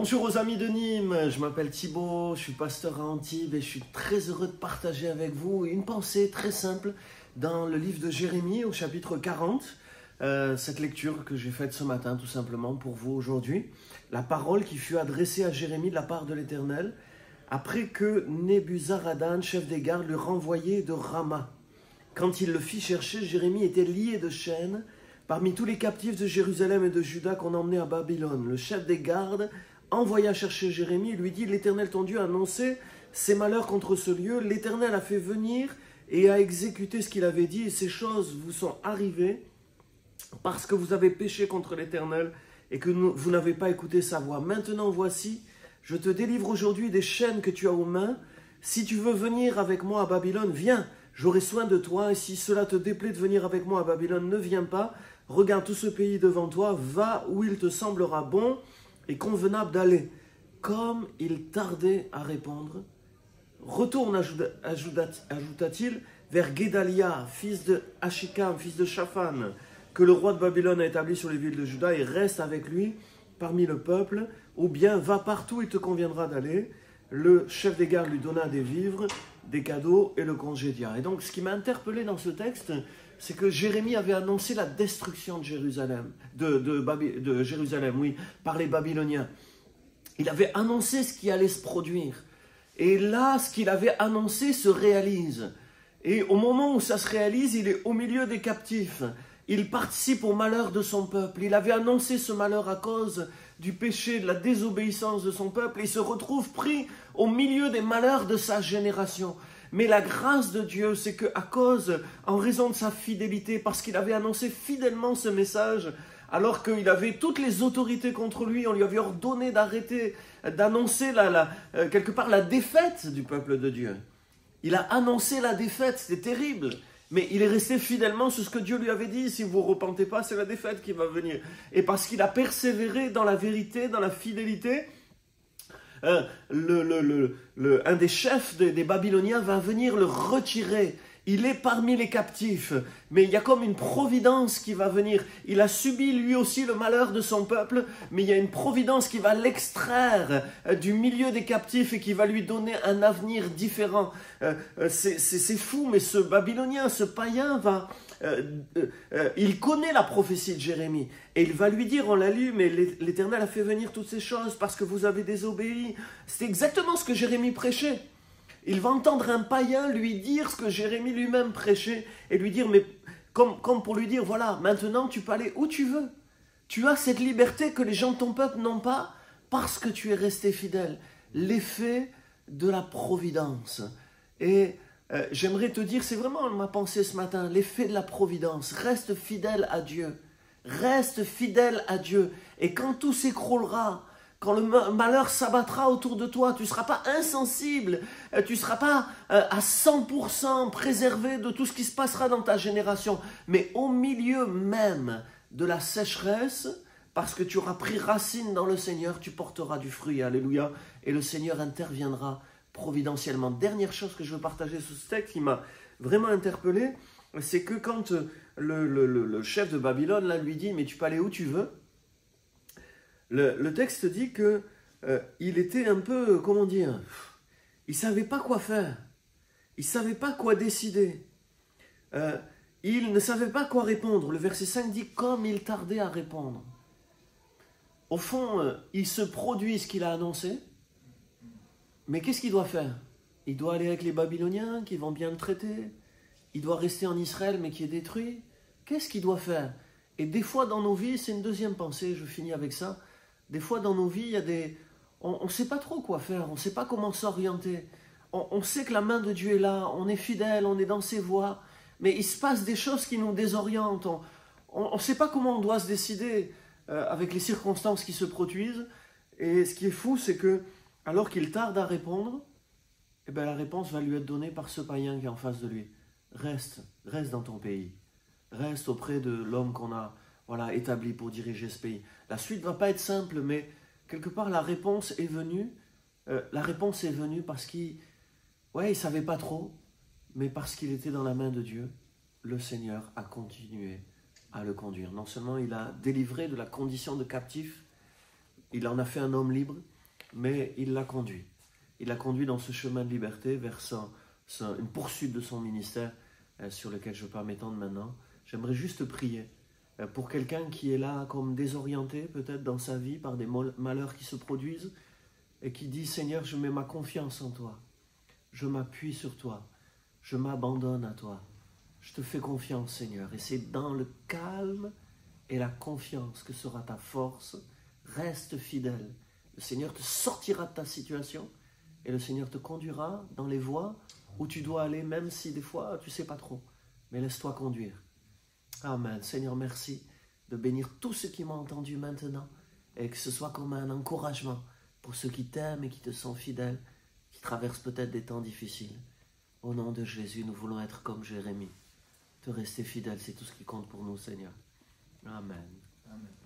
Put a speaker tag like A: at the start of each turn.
A: Bonjour aux amis de Nîmes, je m'appelle Thibaut, je suis pasteur à Antibes et je suis très heureux de partager avec vous une pensée très simple dans le livre de Jérémie au chapitre 40. Cette lecture que j'ai faite ce matin tout simplement pour vous aujourd'hui. La parole qui fut adressée à Jérémie de la part de l'Éternel après que Nebuzaradan, chef des gardes, l'eut renvoyé de Rama. Quand il le fit chercher, Jérémie était lié de chaînes parmi tous les captifs de Jérusalem et de Juda qu'on emmenait à Babylone. Le chef des gardes envoya chercher Jérémie et lui dit « L'Éternel ton Dieu a annoncé ses malheurs contre ce lieu. L'Éternel a fait venir et a exécuté ce qu'il avait dit. Et ces choses vous sont arrivées parce que vous avez péché contre l'Éternel et que vous n'avez pas écouté sa voix. Maintenant voici, je te délivre aujourd'hui des chaînes que tu as aux mains. Si tu veux venir avec moi à Babylone, viens, j'aurai soin de toi. Et si cela te déplaît de venir avec moi à Babylone, ne viens pas. Regarde tout ce pays devant toi, va où il te semblera bon et convenable d'aller. » Comme il tardait à répondre, retourne, ajouta-t-il, vers Guédalia, fils de Achikam, fils de Shaphan, que le roi de Babylone a établi sur les villes de Juda, et reste avec lui parmi le peuple, ou bien va partout où il te conviendra d'aller. Le chef des gardes lui donna des vivres, des cadeaux et le congédia. Et donc ce qui m'a interpellé dans ce texte, c'est que Jérémie avait annoncé la destruction de Jérusalem, de Jérusalem, oui, par les Babyloniens. Il avait annoncé ce qui allait se produire. Et là, ce qu'il avait annoncé se réalise. Et au moment où ça se réalise, il est au milieu des captifs. Il participe au malheur de son peuple. Il avait annoncé ce malheur à cause du péché, de la désobéissance de son peuple. Et il se retrouve pris au milieu des malheurs de sa génération. Mais la grâce de Dieu, c'est qu'à cause, en raison de sa fidélité, parce qu'il avait annoncé fidèlement ce message, alors qu'il avait toutes les autorités contre lui, on lui avait ordonné d'arrêter, d'annoncer quelque part la défaite du peuple de Dieu. Il a annoncé la défaite, c'était terrible. Mais il est resté fidèlement sur ce que Dieu lui avait dit. Si vous ne repentez pas, c'est la défaite qui va venir. Et parce qu'il a persévéré dans la vérité, dans la fidélité, un des chefs des Babyloniens va venir le retirer. Il est parmi les captifs, mais il y a comme une providence qui va venir. Il a subi lui aussi le malheur de son peuple, mais il y a une providence qui va l'extraire du milieu des captifs et qui va lui donner un avenir différent. C'est fou, mais ce Babylonien, ce païen, il connaît la prophétie de Jérémie. Et il va lui dire, on l'a lu, mais l'Éternel a fait venir toutes ces choses parce que vous avez désobéi. C'est exactement ce que Jérémie prêchait. Il va entendre un païen lui dire ce que Jérémie lui-même prêchait et lui dire, mais comme pour lui dire, voilà, maintenant tu peux aller où tu veux. Tu as cette liberté que les gens de ton peuple n'ont pas parce que tu es resté fidèle. L'effet de la providence. Et j'aimerais te dire, c'est vraiment ma pensée ce matin, l'effet de la providence. Reste fidèle à Dieu. Reste fidèle à Dieu. Et quand tout s'écroulera, quand le malheur s'abattra autour de toi, tu ne seras pas insensible, tu ne seras pas à 100% préservé de tout ce qui se passera dans ta génération. Mais au milieu même de la sécheresse, parce que tu auras pris racine dans le Seigneur, tu porteras du fruit, alléluia, et le Seigneur interviendra providentiellement. Dernière chose que je veux partager sur ce texte qui m'a vraiment interpellé, c'est que quand le chef de Babylone là, lui dit « mais tu peux aller où tu veux », le texte dit que il était un peu, comment dire, il ne savait pas quoi faire, il ne savait pas quoi décider, il ne savait pas quoi répondre. Le verset 5 dit « comme il tardait à répondre ». Au fond, il se produit ce qu'il a annoncé, mais qu'est-ce qu'il doit faire? Il doit aller avec les Babyloniens qui vont bien le traiter, il doit rester en Israël mais qui est détruit. Qu'est-ce qu'il doit faire? Et des fois dans nos vies, c'est une deuxième pensée, je finis avec ça. Des fois dans nos vies, il y a on ne sait pas trop quoi faire, on ne sait pas comment s'orienter. On sait que la main de Dieu est là, on est fidèle, on est dans ses voies, mais il se passe des choses qui nous désorientent. On ne sait pas comment on doit se décider avec les circonstances qui se produisent. Et ce qui est fou, c'est que alors qu'il tarde à répondre, eh bien, la réponse va lui être donnée par ce païen qui est en face de lui. Reste dans ton pays. Reste auprès de l'homme qu'on a établi pour diriger ce pays. La suite ne va pas être simple, mais quelque part la réponse est venue. La réponse est venue parce qu'il ne savait pas trop, mais parce qu'il était dans la main de Dieu, le Seigneur a continué à le conduire. Non seulement il a délivré de la condition de captif, il en a fait un homme libre, mais il l'a conduit. Il l'a conduit dans ce chemin de liberté vers une poursuite de son ministère sur lequel je ne vais pas m'étendre maintenant. J'aimerais juste prier pour quelqu'un qui est là comme désorienté peut-être dans sa vie par des malheurs qui se produisent et qui dit « Seigneur, je mets ma confiance en toi, je m'appuie sur toi, je m'abandonne à toi, je te fais confiance Seigneur. » Et c'est dans le calme et la confiance que sera ta force. Reste fidèle. Le Seigneur te sortira de ta situation et le Seigneur te conduira dans les voies où tu dois aller, même si des fois tu ne sais pas trop. Mais laisse-toi conduire. Amen. Seigneur, merci de bénir tous ceux qui m'ont entendu maintenant et que ce soit comme un encouragement pour ceux qui t'aiment et qui te sont fidèles, qui traversent peut-être des temps difficiles. Au nom de Jésus, nous voulons être comme Jérémie. Te rester fidèle, c'est tout ce qui compte pour nous, Seigneur. Amen.
B: Amen.